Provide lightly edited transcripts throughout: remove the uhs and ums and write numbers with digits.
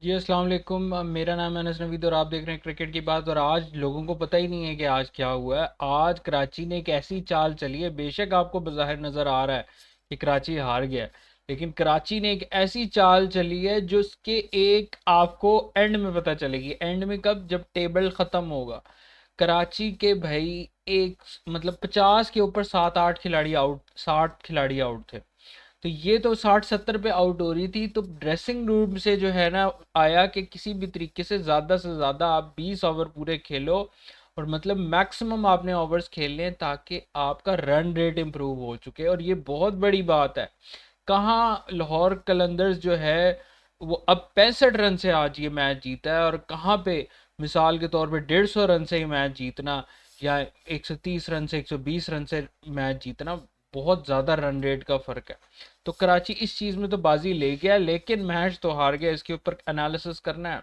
जी अस्सलाम वालेकुम। मेरा नाम है अनस नवीद और आप देख रहे हैं क्रिकेट की बात। और आज लोगों को पता ही नहीं है कि आज क्या हुआ है। आज कराची ने एक ऐसी चाल चली है, बेशक आपको बज़ाहिर नज़र आ रहा है कि कराची हार गया है, लेकिन कराची ने एक ऐसी चाल चली है जो उसके एक आपको एंड में पता चलेगी। एंड में कब? जब टेबल ख़त्म होगा। कराची के भाई एक मतलब 50 के ऊपर 7-8 खिलाड़ी आउट, 60 खिलाड़ी आउट थे। तो ये तो 60-70 पे आउट हो रही थी, तो ड्रेसिंग रूम से जो है ना आया कि किसी भी तरीके से ज़्यादा आप 20 ओवर पूरे खेलो, और मतलब मैक्सिमम आपने ओवर्स खेलने हैं ताकि आपका रन रेट इम्प्रूव हो चुके। और ये बहुत बड़ी बात है। कहाँ लाहौर कलंदर्स जो है वो अब 65 रन से आज ये मैच जीता है, और कहाँ पे मिसाल के तौर पे 150 रन से ये मैच जीतना, या 130 रन से 120 रन से मैच जीतना, बहुत ज़्यादा रन रेट का फ़र्क है। तो कराची इस चीज़ में तो बाजी ले गया, लेकिन मैच तो हार गया। इसके ऊपर एनालिसिस करना है।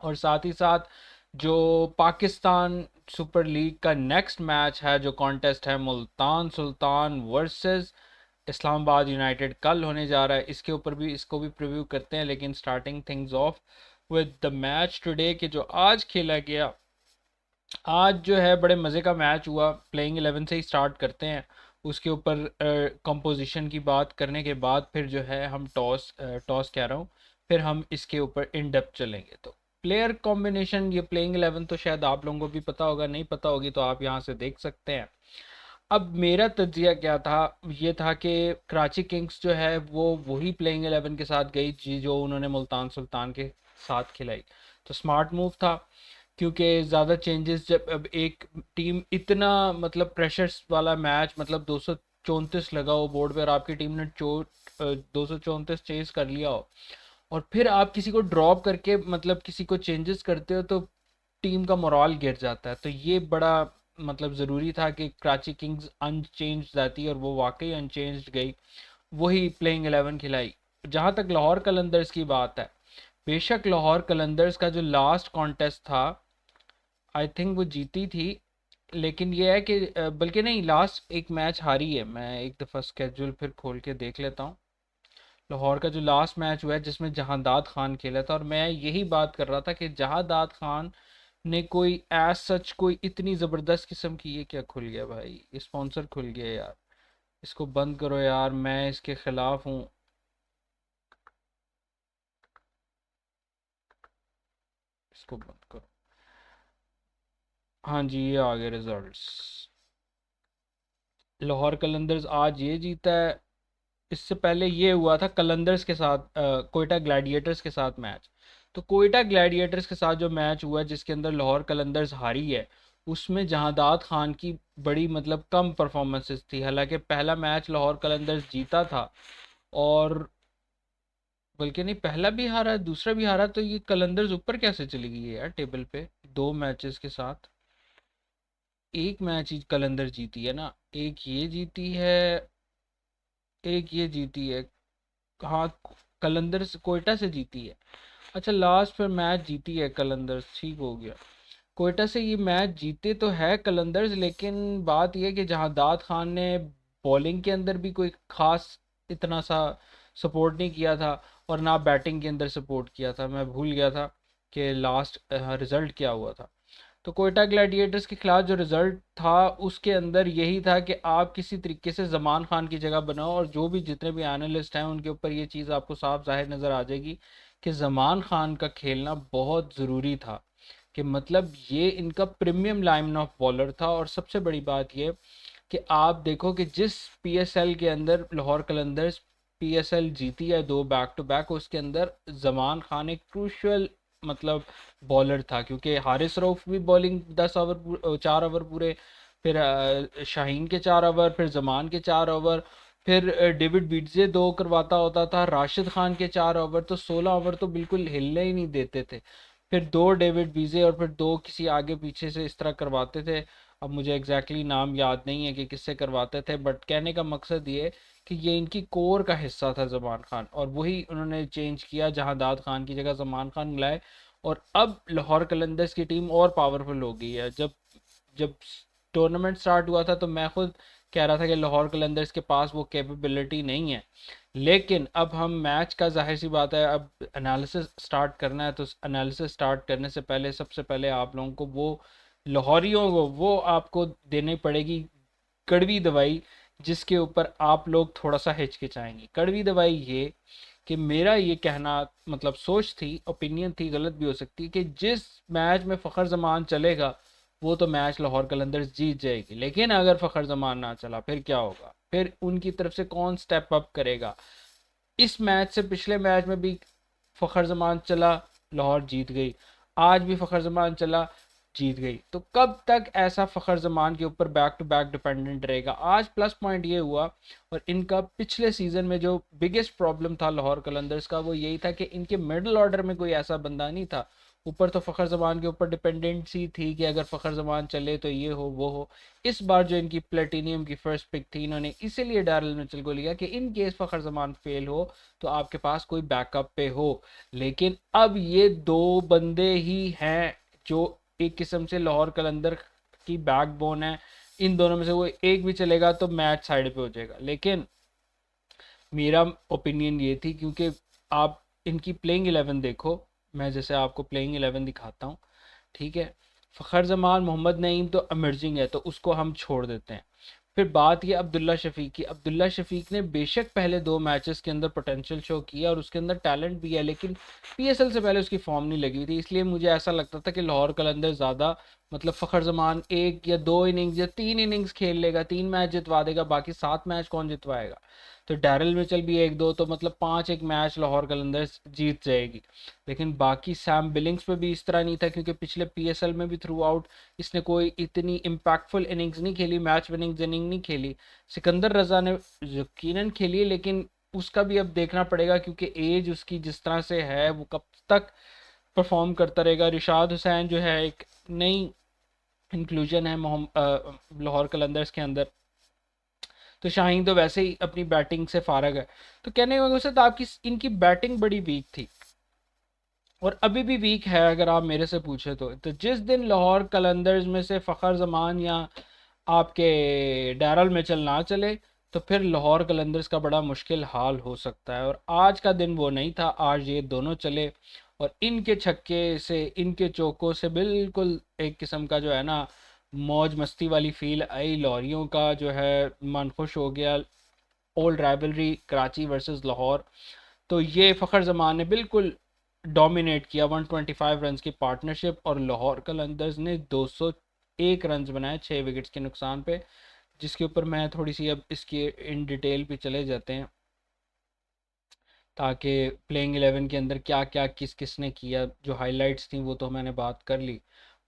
और साथ ही साथ जो पाकिस्तान सुपर लीग का नेक्स्ट मैच है, जो कॉन्टेस्ट है मुल्तान सुल्तान वर्सेस इस्लामाबाद यूनाइटेड, कल होने जा रहा है। इसको भी प्रीव्यू करते हैं, लेकिन starting things of with the match today के जो आज खेला गया। आज जो है बड़े मज़े का मैच हुआ। प्लेइंग 11 से ही स्टार्ट करते हैं। उसके ऊपर कंपोजिशन की बात करने के बाद फिर जो है हम टॉस कह रहा हूँ, फिर हम इसके ऊपर इन डेप्थ चलेंगे। तो प्लेयर कॉम्बिनेशन, ये प्लेइंग 11 तो शायद आप लोगों को भी पता होगा, नहीं पता होगी तो आप यहाँ से देख सकते हैं। अब मेरा तज्जिया क्या था, ये था कि कराची किंग्स जो है वो वही प्लेइंग 11 के साथ गई जी जो उन्होंने मुल्तान सुल्तान के साथ खिलाई। तो स्मार्ट मूव था, क्योंकि ज़्यादा चेंजेस, जब अब एक टीम इतना मतलब प्रेशर्स वाला मैच, मतलब 234 लगा हो बोर्ड पे और आपकी टीम ने 234 चेस कर लिया हो, और फिर आप किसी को ड्रॉप करके मतलब किसी को चेंजेस करते हो, तो टीम का मोराल गिर जाता है। तो ये बड़ा मतलब ज़रूरी था कि कराची किंग्स अनचेंज जाती, और वो वाकई अनचेंज गई, वही प्लेइंग 11 खिलाई। जहाँ तक लाहौर कलंदर्स की बात है, बेशक लाहौर कलंदर्स का जो लास्ट कॉन्टेस्ट था, आई थिंक वो जीती थी। लेकिन ये है कि बल्कि नहीं, लास्ट एक मैच हारी है। मैं एक दफ़ा स्केड्यूल फिर खोल के देख लेता हूँ। लाहौर का जो लास्ट मैच हुआ है जिसमें जहांदाद खान खेला था, और मैं यही बात कर रहा था कि जहांदाद खान ने कोई एज सच कोई इतनी ज़बरदस्त किस्म की, ये क्या खुल गया भाई, स्पॉन्सर खुल गया यार, इसको बंद करो यार, मैं इसके खिलाफ हूँ। इसको बंद करो। हाँ जी, ये आ गए रिजल्ट्स। लाहौर कलंदर्स आज ये जीता है। इससे पहले ये हुआ था कलंदर्स के साथ, कोयटा ग्लैडिएटर्स के साथ मैच। तो कोयटा ग्लैडिएटर्स के साथ जो मैच हुआ जिसके अंदर लाहौर कलंदर्स हारी है, उसमें जहांदाद खान की बड़ी मतलब कम परफॉर्मेंसेस थी। हालांकि पहला मैच लाहौर कलंदर्स जीता था, और बल्कि नहीं, पहला भी हारा दूसरा भी हारा, तो ये कलंदर्स ऊपर कैसे चली गई है यार टेबल पे दो मैचेस के साथ? एक मैच ही कलंदर जीती है ना, एक ये जीती है, एक ये जीती है। हाँ, कलंदर से कोयटा से जीती है। अच्छा, लास्ट पर मैच जीती है कलंदर्स, ठीक हो गया। कोयटा से ये मैच जीते तो है कलंदर्स, लेकिन बात यह है कि जहाँ दाद खान ने बॉलिंग के अंदर भी कोई खास इतना सा सपोर्ट नहीं किया था, और ना बैटिंग के अंदर सपोर्ट किया था। मैं भूल गया था कि लास्ट रिजल्ट क्या हुआ था। तो कोयटा ग्लैडिएटर्स के खिलाफ जो रिजल्ट था उसके अंदर यही था कि आप किसी तरीके से जमान खान की जगह बनाओ, और जो भी जितने भी एनालिस्ट हैं उनके ऊपर ये चीज़ आपको साफ जाहिर नज़र आ जाएगी कि जमान खान का खेलना बहुत ज़रूरी था। कि मतलब ये इनका प्रीमियम लाइन ऑफ बॉलर था। और सबसे बड़ी बात ये कि आप देखो कि जिस पीएसएल के अंदर लाहौर कलंदर्स पीएसएल जीती है दो बैक टू बैक, उसके अंदर जमान खान एक क्रूशियल मतलब बॉलर था, क्योंकि हारिस रऊफ भी बॉलिंग 10 ओवर 4 ओवर पूरे, फिर शाहीन के 4 ओवर, फिर जमान के 4 ओवर, फिर डेविड बीटजे दो करवाता होता था, राशिद खान के 4 ओवर, तो 16 ओवर तो बिल्कुल हिलने ही नहीं देते थे। फिर दो डेविड बीजे और फिर दो किसी आगे पीछे से इस तरह करवाते थे। अब मुझे एग्जैक्टली नाम याद नहीं है कि किससे करवाते थे, बट कहने का मकसद ये कि ये इनकी कोर का हिस्सा था जमान खान, और वही उन्होंने चेंज किया, जहां दाद खान की जगह जमान खान लाए। और अब लाहौर कलंदर्स की टीम और पावरफुल हो गई है। जब जब टूर्नामेंट स्टार्ट हुआ था तो मैं खुद कह रहा था कि लाहौर कलंदर्स के पास वो कैपेबिलिटी नहीं है लेकिन अब हम मैच का, जाहिर सी बात है, अब एनालिसिस स्टार्ट करना है, तो एनालिसिस स्टार्ट करने से पहले सबसे पहले आप लोगों को वो लाहौरियों को वो आपको देनी पड़ेगी कड़वी दवाई, जिसके ऊपर आप लोग थोड़ा सा हिचकिचाएंगे। कड़वी दवाई ये कि मेरा ये कहना मतलब सोच थी, ओपिनियन थी, गलत भी हो सकती है, कि जिस मैच में फ़खर जमान चलेगा वो तो मैच लाहौर कलंदर्स जीत जाएगी। लेकिन अगर फ़खर जमान ना चला फिर क्या होगा, फिर उनकी तरफ से कौन स्टेप अप करेगा। इस मैच से पिछले मैच में भी फ़खर जमान चला, लाहौर जीत गई। आज भी फ़खर जमान चला, जीत गई। तो कब तक ऐसा फ़खर जमान के ऊपर बैक टू बैक डिपेंडेंट रहेगा। आज प्लस पॉइंट ये हुआ, और इनका पिछले सीज़न में जो बिगेस्ट प्रॉब्लम था लाहौर कलंदर्स का, वो यही था कि इनके मिडल ऑर्डर में कोई ऐसा बंदा नहीं था। ऊपर तो फ़खर जमान के ऊपर डिपेंडेंसी थी कि अगर फ़खर जमान चले तो ये हो वो हो। इस बार जो इनकी प्लेटिनियम की फर्स्ट पिक थी, इन्होंने इसीलिए डैरल मिचेल को लिया कि in case Fakhar Zaman fail हो तो आपके पास कोई बैकअप पे हो। लेकिन अब ये दो बंदे ही हैं जो एक किस्म से लाहौर कलंदर की बैकबोन है। इन दोनों में से वो एक भी चलेगा तो मैच साइड पे हो जाएगा। लेकिन मेरा ओपिनियन ये थी, क्योंकि आप इनकी प्लेइंग 11 देखो, मैं जैसे आपको प्लेइंग 11 दिखाता हूँ, ठीक है। फ़खर जमान, मोहम्मद नईम तो इमर्जिंग है, तो उसको हम छोड़ देते हैं। फिर बात ये अब्दुल्ला शफीक की। अब्दुल्ला शफीक ने बेशक पहले 2 मैचेस के अंदर पोटेंशियल शो किया और उसके अंदर टैलेंट भी है, लेकिन पीएसएल से पहले उसकी फॉर्म नहीं लगी हुई थी। इसलिए मुझे ऐसा लगता था कि लाहौर कलंदर ज़्यादा मतलब फ़खर जमान 1 या 2 इनिंग्स या 3 इनिंग्स खेल लेगा, 3 मैच जितवा देगा, बाकी 7 मैच कौन जितवाएगा। तो डैरल मिचेल भी 1-2, तो मतलब 5 एक मैच लाहौर कलंदर्स जीत जाएगी। लेकिन बाकी सैम बिलिंग्स पे भी इस तरह नहीं था, क्योंकि पिछले पीएसएल में भी थ्रू आउट इसने कोई इतनी इम्पैक्टफुल इनिंग्स नहीं खेली, मैच विनिंग इनिंग नहीं खेली। सिकंदर रजा ने यकीनन खेली, लेकिन उसका भी अब देखना पड़ेगा, क्योंकि एज उसकी जिस तरह से है वो कब तक परफॉर्म करता रहेगा। रिशाद हुसैन जो है एक नई इंक्लूजन है लाहौर कलंदर्स के अंदर। तो शाहीन तो वैसे ही अपनी बैटिंग से फारग है। तो कहने का मकसद, आपकी इनकी बैटिंग बड़ी वीक थी और अभी भी वीक है अगर आप मेरे से पूछे तो जिस दिन लाहौर कलंदर्स में से फ़खर जमान या आपके डैरल मिचेल ना चले तो फिर लाहौर कलंदर्स का बड़ा मुश्किल हाल हो सकता है। और आज का दिन वो नहीं था, आज ये दोनों चले और इनके छक्के से, इनके चौकों से बिल्कुल एक किस्म का जो है ना मौज मस्ती वाली फील आई। लॉरियों का जो है मन खुश हो गया। Old rivalry Karachi versus Lahore, तो ये फ़खर जमान ने बिल्कुल डोमिनेट किया। 125 रन्स की पार्टनरशिप, और लाहौर कलंदर्स ने 201 रन्स बनाए 6 विकेट्स के नुकसान पे। जिसके ऊपर मैं थोड़ी सी अब इसके इन डिटेल पे चले जाते हैं, ताकि प्लेइंग 11 के अंदर क्या क्या किस किस ने किया। जो हाइलाइट्स थी वो तो मैंने बात कर ली,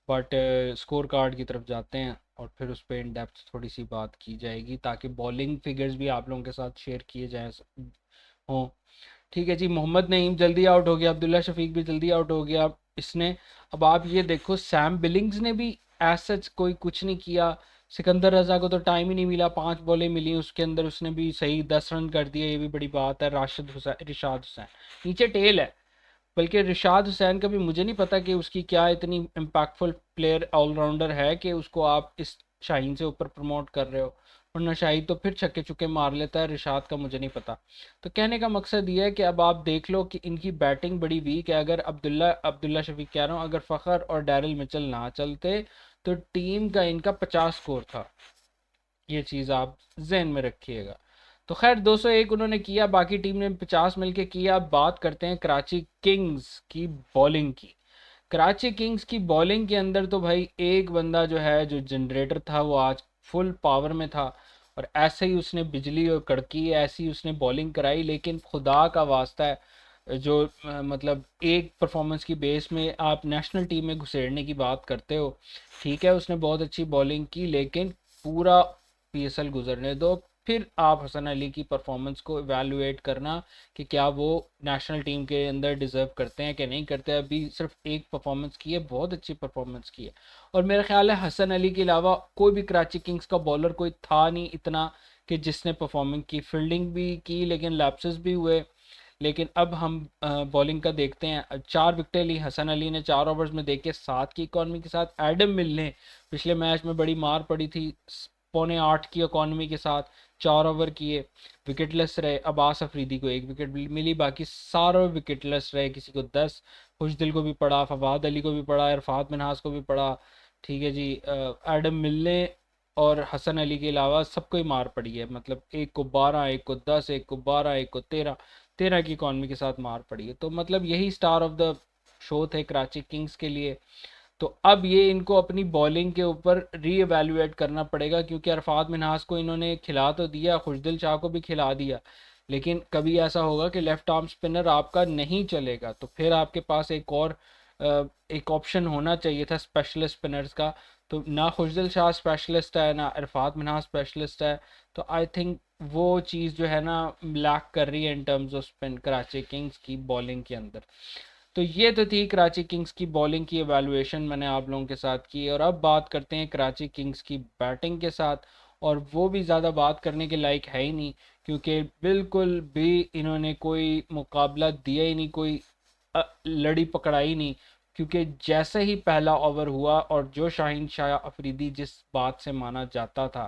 बट स्कोर कार्ड की तरफ जाते हैं और फिर उस पर इन डेप्थ थोड़ी सी बात की जाएगी, ताकि बॉलिंग फिगर्स भी आप लोगों के साथ शेयर किए जाएँ हों। ठीक है जी, मोहम्मद नईम जल्दी आउट हो गया, अब्दुल्ला शफीक भी जल्दी आउट हो गया इसने। अब आप ये देखो, सैम बिलिंग्स ने भी एज सच कोई कुछ नहीं किया। सिकंदर रजा को तो टाइम ही नहीं मिला, 5 बॉलें मिली उसके अंदर, उसने भी सही 10 रन कर दिए, ये भी बड़ी बात है। रिशाद हुसैन नीचे टेल है, बल्कि रिशाद हुसैन का भी मुझे नहीं पता कि उसकी क्या इतनी इम्पैक्टफुल प्लेयर ऑलराउंडर है कि उसको आप इस शाहीन से ऊपर प्रमोट कर रहे हो। वरना शाहीन तो फिर छक्के चुक्के मार लेता है, रिशाद का मुझे नहीं पता। तो कहने का मकसद ये है कि अब आप देख लो कि इनकी बैटिंग बड़ी वीक है। अगर अब्दुल्ला शफीक कह रहा हूँ, अगर फ़खर और डैरल मिचेल ना चलते तो टीम का इनका 50 स्कोर था। ये चीज़ आप जहन में रखिएगा। तो खैर 201 उन्होंने किया, बाकी टीम ने 50 मिलके किया। अब बात करते हैं कराची किंग्स की बॉलिंग की। कराची किंग्स की बॉलिंग के अंदर तो भाई एक बंदा जो है, जो जनरेटर था, वो आज फुल पावर में था और ऐसे ही उसने बिजली और कड़की ऐसी उसने बॉलिंग कराई। लेकिन खुदा का वास्ता है, जो मतलब एक परफॉर्मेंस की बेस में आप नेशनल टीम में घुसेड़ने की बात करते हो, ठीक है उसने बहुत अच्छी बॉलिंग की, लेकिन पूरा पीएसएल गुजरने दो, फिर आप हसन अली की परफॉर्मेंस को इवेलुएट करना कि क्या वो नेशनल टीम के अंदर डिज़र्व करते हैं कि नहीं करते। अभी सिर्फ एक परफॉर्मेंस की है, बहुत अच्छी परफॉर्मेंस की है। और मेरा ख्याल है हसन अली के अलावा कोई भी कराची किंग्स का बॉलर कोई था नहीं इतना कि जिसने परफॉर्मिंग की, फील्डिंग भी की लेकिन लैप्सेस भी हुए। लेकिन अब हम बॉलिंग का देखते हैं। 4 विकेटें ली हसन अली ने 4 ओवर्स में, देखे 7 की इकॉनमी के साथ। एडम मिल ने पिछले मैच में बड़ी मार पड़ी थी, 7.25 की इकॉनमी के साथ 4 ओवर किए, विकेटलेस रहे। अब्बास अफरीदी को 1 विकेट मिली, बाकी सारे विकेटलेस रहे। किसी को 10, खुशदिल को भी पड़ा, फवाद अली को भी पड़ा, इरफान मिन्हास को भी पड़ा। ठीक है जी, एडम मिलने और हसन अली के अलावा सबको ही मार पड़ी है। मतलब एक को 12, एक को 10, एक को 12, एक को 13 की इकॉनमी के साथ मार पड़ी है। तो मतलब यही स्टार ऑफ द शो थे कराची किंग्स के लिए। तो अब ये इनको अपनी बॉलिंग के ऊपर री एवेल्युएट करना पड़ेगा, क्योंकि अरफात मिन्हास को इन्होंने खिला तो दिया, खुशदिल शाह को भी खिला दिया, लेकिन कभी ऐसा होगा कि लेफ्ट आर्म स्पिनर आपका नहीं चलेगा, तो फिर आपके पास एक और एक ऑप्शन होना चाहिए था स्पेशलिस्ट स्पिनर्स का। तो ना खुशदिल शाह स्पेशलिस्ट है, ना अरफात मिन्हास स्पेशलिस्ट है। तो आई थिंक वो चीज़ जो है ना लैक कर रही है in terms off spin Karachi Kings की बॉलिंग के अंदर। तो ये तो थी कराची किंग्स की बॉलिंग की एवेलुएशन मैंने आप लोगों के साथ की। और अब बात करते हैं कराची किंग्स की बैटिंग के साथ, और वो भी ज़्यादा बात करने के लायक है ही नहीं, क्योंकि बिल्कुल भी इन्होंने कोई मुकाबला दिया ही नहीं, कोई लड़ी पकड़ाई नहीं। क्योंकि जैसे ही पहला ओवर हुआ और जो शाहीन शाह अफरीदी जिस बात से माना जाता था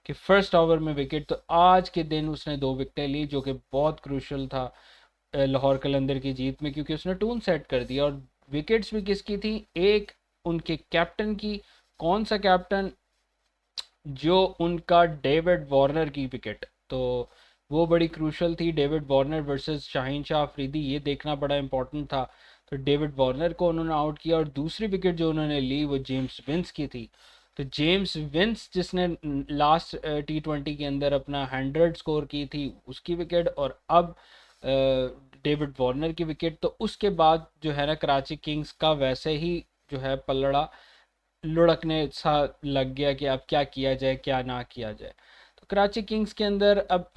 कि फर्स्ट ओवर में विकेट, तो आज के दिन उसने 2 विकेटें ली, जो कि बहुत क्रूशल था लाहौर कलंदर की जीत में, क्योंकि उसने टून सेट कर दिया। और विकेट्स भी किसकी थी? एक उनके कैप्टन की। कौन सा कैप्टन? जो उनका डेविड वार्नर की विकेट। तो वो बड़ी क्रूशल थी, David Warner versus Shaheen Shah Afridi, ये देखना बड़ा इंपॉर्टेंट था। तो डेविड वार्नर को उन्होंने आउट किया, और दूसरी विकेट जो उन्होंने ली वो जेम्स विंस की थी। तो जेम्स विंस जिसने लास्ट T20 के अंदर अपना 100 स्कोर की थी, उसकी विकेट, और अब डेविड वार्नर की विकेट। तो उसके बाद जो है ना कराची किंग्स का वैसे ही जो है पलड़ा लुढ़कने सा लग गया कि अब क्या किया जाए क्या ना किया जाए। तो कराची किंग्स के अंदर अब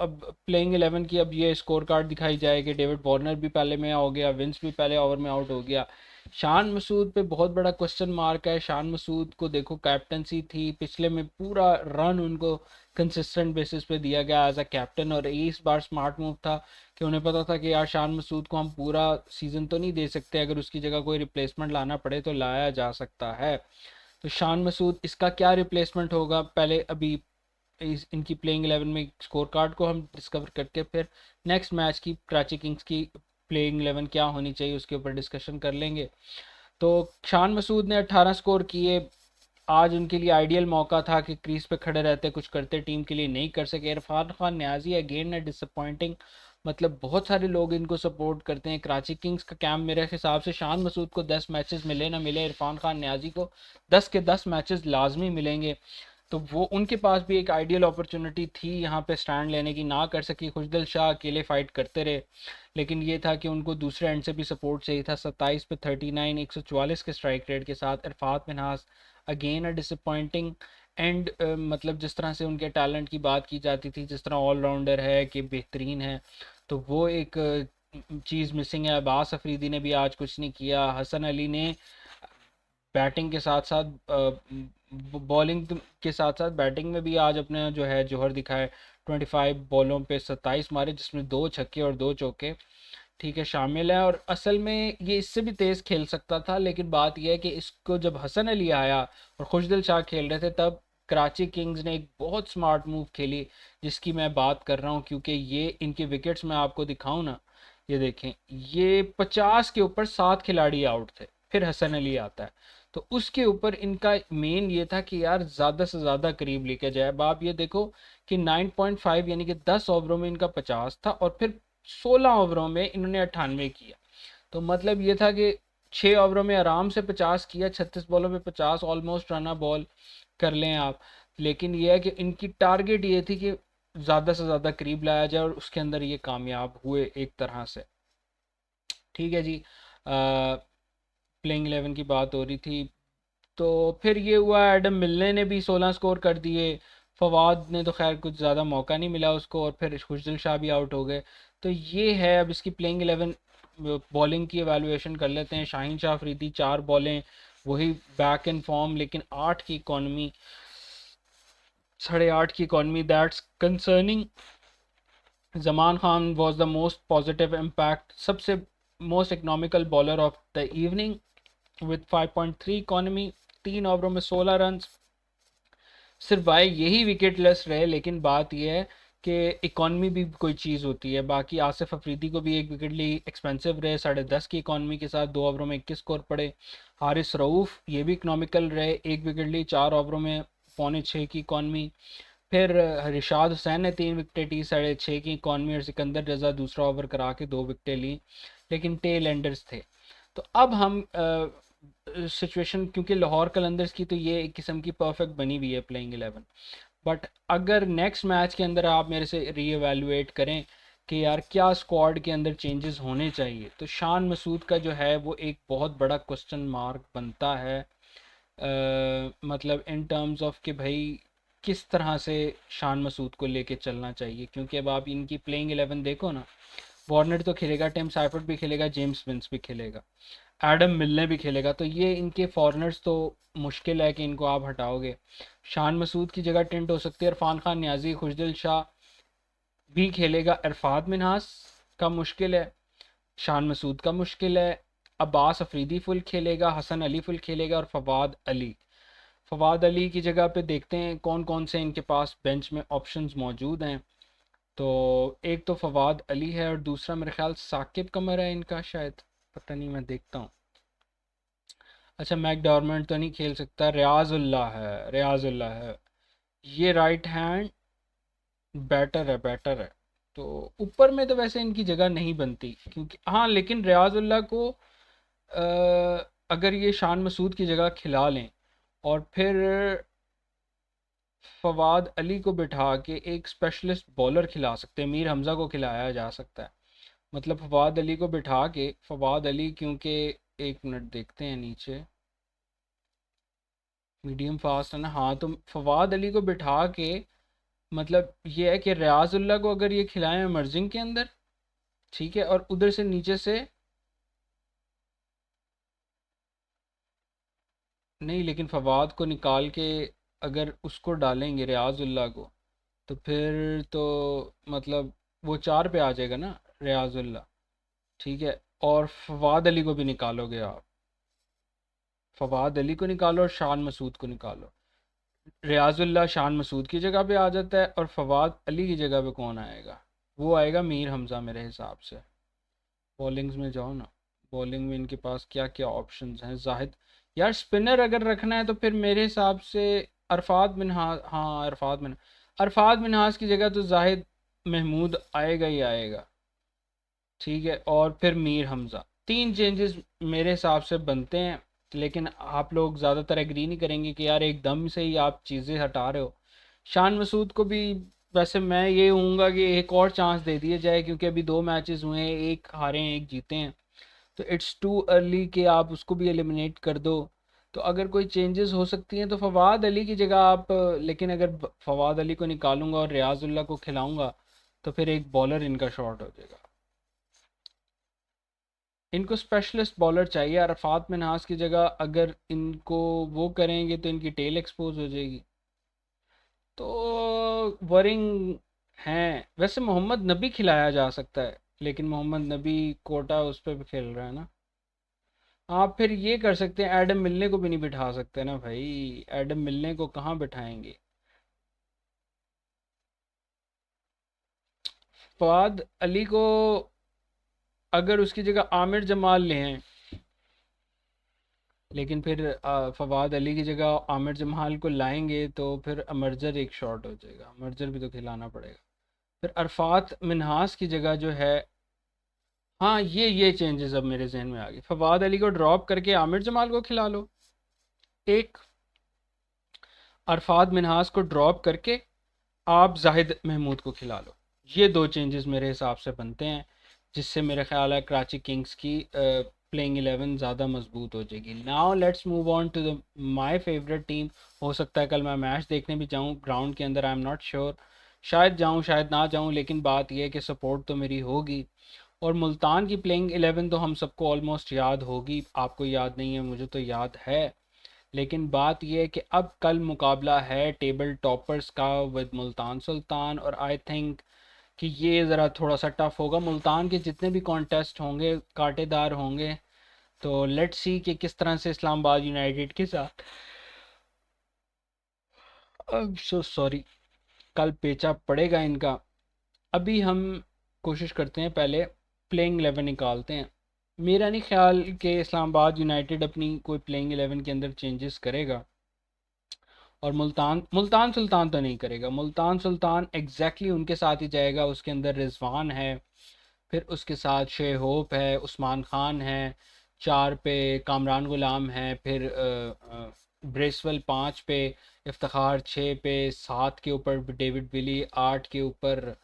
प्लेइंग 11 की अब ये स्कोर कार्ड दिखाई जाए कि डेविड वार्नर भी पहले में हो गया, विंस भी पहले ओवर में आउट हो गया। शान मसूद पे बहुत बड़ा क्वेश्चन मार्क है। शान मसूद को देखो, कैप्टनसी थी पिछले में, पूरा रन उनको कंसिस्टेंट बेसिस पे दिया गया एज अ कैप्टन, और इस बार स्मार्ट मूव था कि उन्हें पता था कि यार शान मसूद को हम पूरा सीज़न तो नहीं दे सकते, अगर उसकी जगह कोई रिप्लेसमेंट लाना पड़े तो लाया जा सकता है। तो शान मसूद, इसका क्या रिप्लेसमेंट होगा, पहले अभी इनकी प्लेइंग 11 में स्कोर कार्ड को हम डिस्कवर करके फिर नेक्स्ट मैच की कराची किंग्स की प्लेइंग 11 क्या होनी चाहिए उसके ऊपर डिस्कशन कर लेंगे। तो शान मसूद ने 18 स्कोर किए। आज उनके लिए आइडियल मौका था कि क्रीज पे खड़े रहते कुछ करते, टीम के लिए नहीं कर सके। इरफान खान न्याजी अगेन है डिसअपॉइंटिंग। मतलब बहुत सारे लोग इनको सपोर्ट करते हैं। कराची किंग्स का कैंप मेरे हिसाब से शान मसूद को 10 मैचेस मिले ना मिले, इरफान खान न्याजी को 10 के 10 मैचेस लाजमी मिलेंगे। तो वो उनके पास भी एक आइडियल अपॉर्चुनिटी थी यहाँ पे स्टैंड लेने की, ना कर सकी। खुशदिल शाह अकेले फाइट करते रहे, लेकिन ये था कि उनको दूसरे एंड से भी सपोर्ट चाहिए था। 27 पे 39, 144 के स्ट्राइक रेट के साथ Irfan Minhas again a disappointing and. मतलब जिस तरह से उनके टैलेंट की बात की जाती थी, जिस तरह ऑलराउंडर है कि बेहतरीन है, तो वो एक चीज़ मिसिंग है। अब्बास अफरीदी ने भी आज कुछ नहीं किया। हसन अली ने बैटिंग के साथ साथ बॉलिंग के साथ साथ बैटिंग में भी आज अपने जो है जोहर दिखाए। 25 बॉलों पे 27 मारे, जिसमें 2 छक्के और 2 चौके ठीक है शामिल है। और असल में ये इससे भी तेज़ खेल सकता था, लेकिन बात यह है कि इसको जब हसन अली आया और खुशदिल शाह खेल रहे थे, तब कराची किंग्स ने एक बहुत स्मार्ट मूव खेली, जिसकी मैं बात कर रहा हूँ। क्योंकि ये इनके विकेट्स मैं आपको दिखाऊं ना, ये देखें, ये 50 के ऊपर 7 खिलाड़ी आउट थे, फिर हसन अली आता है। तो उसके ऊपर इनका मेन ये था कि यार ज़्यादा से ज़्यादा करीब लेके जाए। अब आप ये देखो कि 9.5 यानी कि 10 ओवरों में इनका 50 था, और फिर 16 ओवरों में इन्होंने 98 किया। तो मतलब ये था कि 6 ओवरों में आराम से 50 किया, 36 बॉलों में 50, ऑलमोस्ट रन बॉल कर लें आप। लेकिन यह है कि इनकी टारगेट ये थी कि ज़्यादा से ज़्यादा करीब लाया जाए, और उसके अंदर ये कामयाब हुए एक तरह से। ठीक है जी, प्लेइंग 11 की बात हो रही थी। तो फिर ये हुआ, एडम मिलने ने भी 16 स्कोर कर दिए। फवाद ने तो खैर कुछ ज़्यादा मौका नहीं मिला उसको, और फिर खुशदिल शाह भी आउट हो गए। तो ये है, अब इसकी प्लेइंग 11 बॉलिंग की एवेलुएशन कर लेते हैं। शाहीन शाह अफरीदी 4 बॉलें, वही बैक इन फॉर्म, लेकिन 8 की इकॉनमी, 8.5 की economy, that's concerning. Zaman Khan was the most positive impact, सबसे most economical bowler of the evening with 5.3 economy, 3 ओवरों में 16 रन। सिर्फ भाई यही विकेट लेस रहे, लेकिन बात यह है कि इकॉनमी भी कोई चीज़ होती है। बाकी आसिफ अफरीदी को भी एक विकेट ली, एक्सपेंसिव रहे, 10.5 की इकॉनमी के साथ 2 ओवरों में 21 स्कोर पड़े। हारिस रऊफ़ ये भी इकनॉमिकल रहे, एक विकेट ली, 4 ओवरों में 5.25 की इकॉनमी। फिर रिशाद हुसैन ने 3 विकेटें ली, 6.5 की इकॉनमी, और सिकंदर रजा दूसरा ओवर करा के 2 विकेटें ली, लेकिन टेल एंडर्स थे। तो अब हम सिचुएशन, क्योंकि लाहौर कलंदर्स की तो ये एक किस्म की परफेक्ट बनी हुई है प्लेइंग 11, बट अगर नेक्स्ट मैच के अंदर आप मेरे से री एवेलुएट करें कि यार क्या स्क्वाड के अंदर चेंजेस होने चाहिए, तो शान मसूद का जो है वो एक बहुत बड़ा क्वेश्चन मार्क बनता है। मतलब इन टर्म्स ऑफ कि भाई किस तरह से शान मसूद को लेके चलना चाहिए, क्योंकि अब आप इनकी प्लेइंग 11 देखो ना, वार्नर तो खेलेगा, टिम साइफर्ट भी खेलेगा, जेम्स विंस भी खेलेगा, एडम मिलने भी खेलेगा, तो ये इनके फॉरनर्स तो मुश्किल है कि इनको आप हटाओगे। शान मसूद की जगह टेंट हो सकती है इरफान खान न्याजी, खुशदिल शाह भी खेलेगा, अरफात मिनहास का मुश्किल है, शान मसूद का मुश्किल है, अब्बास अफरीदी फुल खेलेगा, हसन अली फुल खेलेगा, और फवाद अली, फवाद अली की जगह पे देखते हैं कौन कौन से इनके पास बेंच में ऑप्शंस मौजूद हैं। तो एक तो फवाद अली है, और दूसरा मेरे ख्याल साकिब कमर है इनका शायद, पता नहीं, मैं देखता हूँ। अच्छा, मैकडॉर्मेंट तो नहीं खेल सकता, रियाजुल्लाह है, रियाजुल्लाह है, ये राइट हैंड बैटर है, बैटर है। तो ऊपर में तो वैसे इनकी जगह नहीं बनती, क्योंकि हाँ, लेकिन रियाजुल्लाह को अगर ये शान मसूद की जगह खिला लें, और फिर फवाद अली को बिठा के एक स्पेशलिस्ट बॉलर खिला सकते हैं, मीर हमज़ा को खिलाया जा सकता है। मतलब फवाद अली को बिठा के, फवाद अली क्योंकि, एक मिनट देखते हैं नीचे, मीडियम फास्ट है ना, हाँ, तो फवाद अली को बिठा के, मतलब ये है कि रियाजुल्लाह को अगर ये खिलाएं इमर्जिंग के अंदर, ठीक है, और उधर से नीचे से, नहीं, लेकिन फवाद को निकाल के अगर उसको डालेंगे रियाजुल्लाह को, तो फिर तो मतलब वो 4 पे आ जाएगा ना रियाजुल्लाह, ठीक है, और फवाद अली को भी निकालोगे आप, फवाद अली को निकालो और शान मसूद को निकालो, रियाजुल्लाह शान मसूद की जगह पे आ जाता है, और फवाद अली की जगह पे कौन आएगा, वो आएगा मीर हमज़ा मेरे हिसाब से। बॉलिंग्स में जाओ ना, बॉलिंग में इनके पास क्या क्या ऑप्शंस हैं, जाहिद, यार स्पिनर अगर रखना है तो फिर मेरे हिसाब से अरफात मिनहास, हाँ, अरफात मिनहास की जगह तो जाहिद महमूद आएगा ही आएगा, ठीक है, और फिर मीर हमज़ा, 3 चेंजेस मेरे हिसाब से बनते हैं। लेकिन आप लोग ज़्यादातर एग्री नहीं करेंगे कि यार एकदम से ही आप चीज़ें हटा रहे हो। शान मसूद को भी वैसे मैं ये हूँगा कि एक और चांस दे दिया जाए, क्योंकि अभी 2 मैचेस हुए हैं, एक हारे हैं एक जीते हैं, तो इट्स टू अर्ली कि आप उसको भी एलिमिनेट कर दो। तो अगर कोई चेंजेस हो सकती हैं तो फवाद अली की जगह आप, लेकिन अगर फवाद अली को निकालूंगा और रियाजुल्लाह को खिलाऊंगा, तो फिर एक बॉलर इनका शॉर्ट हो जाएगा। इनको स्पेशलिस्ट बॉलर चाहिए, अरफात मिनहास की जगह अगर इनको वो करेंगे तो इनकी टेल एक्सपोज हो जाएगी, तो वरिंग हैं। वैसे मोहम्मद नबी खिलाया जा सकता है, लेकिन मोहम्मद नबी कोटा उस पर भी खेल रहा है ना। आप फिर ये कर सकते हैं, एडम मिलने को भी नहीं बिठा सकते ना भाई, एडम मिलने को कहाँ बिठाएंगे। फवाद अली को अगर उसकी जगह आमिर जमाल ले हैं, लेकिन फिर फवाद अली की जगह आमिर जमाल को लाएंगे तो फिर अमरजर एक शॉट हो जाएगा, अमरजर भी तो खिलाना पड़ेगा। फिर अरफात मिनहास की जगह जो है, हाँ, ये चेंजेस अब मेरे जहन में आ गए, फवाद अली को ड्रॉप करके आमिर जमाल को खिला लो, एक, अरफात मिनहास को ड्रॉप करके आप जाहिद महमूद को खिला लो। ये 2 चेंजेस मेरे हिसाब से बनते हैं, जिससे मेरा ख्याल है कराची किंग्स की प्लेइंग 11 ज़्यादा मजबूत हो जाएगी। Now let's move on to the my favourite team. हो सकता है कल मैं मैच देखने भी जाऊं ग्राउंड के अंदर, आई एम नॉट श्योर, शायद जाऊं शायद ना जाऊं, लेकिन बात यह है कि सपोर्ट तो मेरी होगी। और मुल्तान की प्लेइंग 11 तो हम सबको ऑलमोस्ट याद होगी, आपको याद नहीं है, मुझे तो याद है। लेकिन बात यह है कि अब कल मुकाबला है टेबल टॉपर्स का विद मुल्तान सुल्तान, और आई थिंक कि ये ज़रा थोड़ा सा टफ होगा। मुल्तान के जितने भी कॉन्टेस्ट होंगे कांटेदार होंगे, तो लेट्स सी कि किस तरह से इस्लामाबाद यूनाइटेड के साथ अब सो सॉरी, कल पेचा पड़ेगा इनका। अभी हम कोशिश करते हैं, पहले प्लेइंग 11 निकालते हैं। मेरा नहीं ख्याल कि इस्लामाबाद यूनाइटेड अपनी कोई प्लेइंग 11 के अंदर चेंजेस करेगा। और मुल्तान मुल्तान सुल्तान तो नहीं करेगा। मुल्तान सुल्तान एग्जैक्टली उनके साथ ही जाएगा। उसके अंदर रिजवान है, फिर उसके साथ शे होप है, उस्मान खान है, 4 पे कामरान गुलाम है, फिर ब्रेसवेल 5 पे, इफ्तिखार 6 पे, 7 के ऊपर डेविड विली, 8 के ऊपर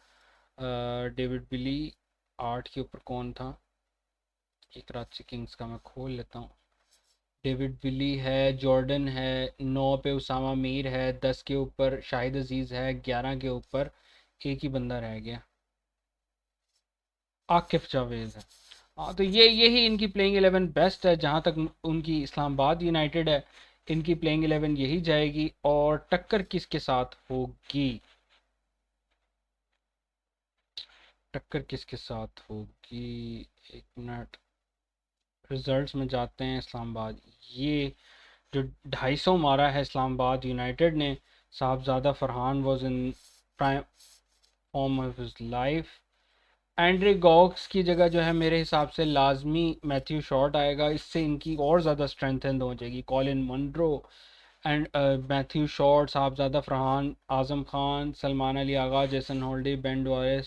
डेविड विली, 8 के ऊपर कौन था? एक कराची किंग्स का मैं खोल लेता हूँ। डेविड विली है, जॉर्डन है, 9 पे उसामा मीर है, 10 के ऊपर शाहिद अजीज़ है, 11 के ऊपर एक ही बंदा रह गया, आकिफ जावेद है। हाँ, तो ये यही इनकी प्लेइंग 11 बेस्ट है। जहाँ तक उनकी इस्लामाबाद यूनाइटेड है, इनकी प्लेइंग 11 यही जाएगी। और टक्कर किसके साथ होगी? टक्कर किसके साथ होगी? एक मिनट, रिजल्ट्स में जाते हैं। इस्लामाबाद, ये जो 250 मारा है इस्लामाबाद यूनाइटेड ने, Sahibzada Farhan was in prime form of his life. Andre Gous की जगह जो है मेरे हिसाब से लाजमी मैथ्यू शॉर्ट आएगा। इससे इनकी और ज़्यादा स्ट्रेंथन हो जाएगी। Colin Munro and Matthew Short, Sahibzada Farhan, Azam Khan, Salman Ali Agha, Jason Holder, Ben Dwarshuis,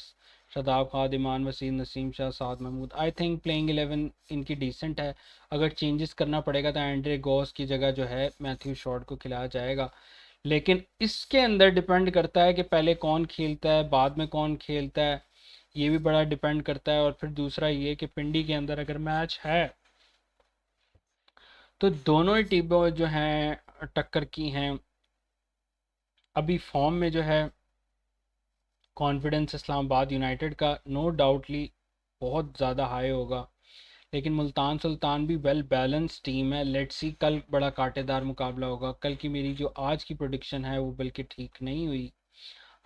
Shadab Khan, Imad Wasim, Naseem Shah, Saad Mahmood. I think playing 11 इनकी डिसेंट है। अगर चेंजेस करना पड़ेगा तो एंड्रे गॉस की जगह जो है मैथ्यू शॉर्ट को खिलाया जाएगा। लेकिन इसके अंदर डिपेंड करता है कि पहले कौन खेलता है, बाद में कौन खेलता है, ये भी बड़ा डिपेंड करता है। और फिर दूसरा ये कि पिंडी के अंदर अगर मैच है तो दोनों ही टीमें जो हैं टक्कर की हैं। अभी फॉर्म में जो है कॉन्फिडेंस इस्लामाबाद यूनाइटेड का नो डाउटली बहुत ज़्यादा हाई होगा। लेकिन मुल्तान सुल्तान भी वेल बैलेंस टीम है। लेट्स सी, कल बड़ा कांटेदार मुकाबला होगा। कल की मेरी जो आज की प्रोडिक्शन है वो बल्कि ठीक नहीं हुई।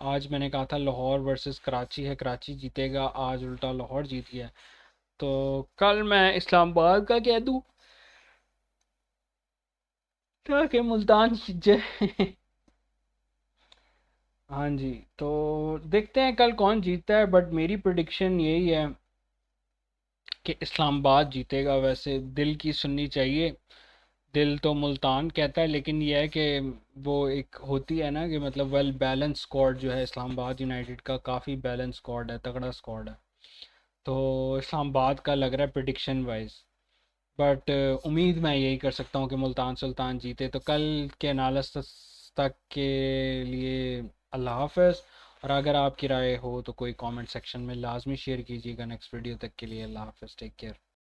आज मैंने कहा था लाहौर वर्सेस कराची है, कराची जीतेगा। आज उल्टा लाहौर जीत गया। तो कल मैं इस्लामाबाद का कह दूं ताकि मुल्तान जीत जाए। हाँ जी, तो देखते हैं कल कौन जीतता है। बट मेरी प्रिडिक्शन यही है कि इस्लामाबाद जीतेगा। वैसे दिल की सुननी चाहिए। दिल तो मुल्तान कहता है, लेकिन यह है कि वो एक होती है ना कि मतलब वेल बैलेंस स्क्वाड जो है इस्लामाबाद यूनाइटेड का, काफ़ी बैलेंस स्क्वाड है, तगड़ा स्क्वाड है। तो इस्लामाबाद का लग रहा है प्रिडिक्शन वाइज। बट उम्मीद मैं यही कर सकता हूँ कि मुल्तान सुल्तान जीते। तो कल के एनालिसिस तक के लिए अल्लाह हाफ़िज़। और अगर आपकी राय हो तो कोई कमेंट सेक्शन में लाजमी शेयर कीजिएगा। नेक्स्ट वीडियो तक के लिए अल्लाह हाफ़िज़, टेक केयर।